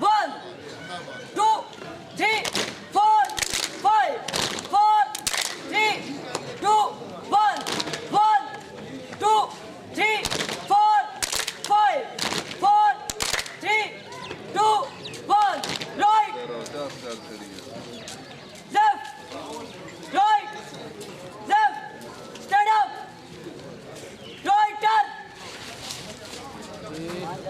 1 2 3 4 5 4 3 2 1 1 2 3 4 5 4 3 2 1 right left right left stand up right turn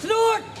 salute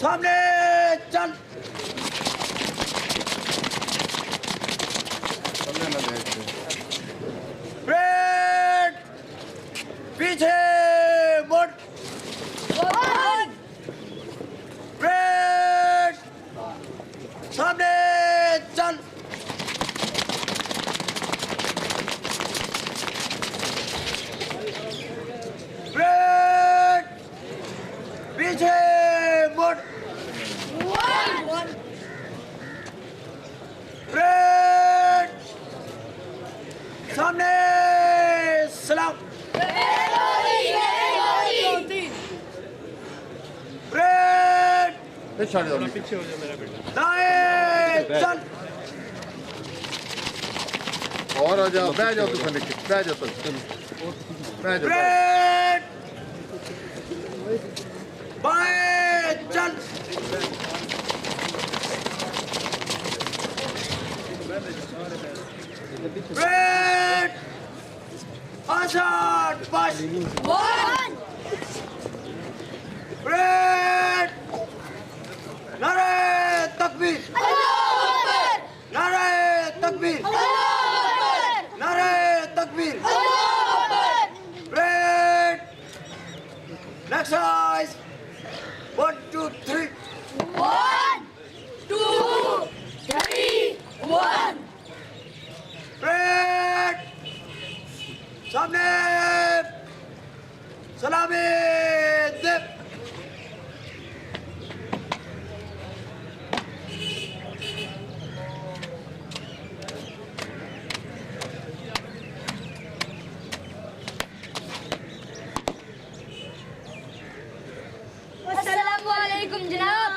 सामने चल। Break पीछे मुड़। ब्रेक सामने चल। ब्रेक पीछे मुड़। ब्रेक सामने सलाम। ब्रेक पीछे हो जाओ मेरा बेटा दाएं चल। और आ जाओ बैठ जाओ तुम लिख बैठ जाओ बैठ जाओ ब्रेक बाएं चल। ब्रेक आसान बस। ब्रेक नारे तकबीर। नारे तकबीर। नारे तकबीर। ब्रेक नेक्स्ट एक्सरसाइज 1 2 3 1 2 3 1 ब्रेक सामने सलामी दे। अस्सलामु अलैकुम जनाब।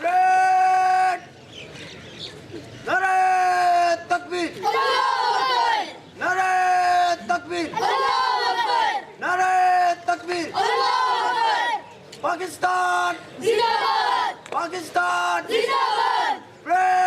ब्रेक नारे तकबीर। नारे तकबीर। नारे तकबीर। पाकिस्तान जिंदाबाद। पाकिस्तान जिंदाबाद। ब्रेक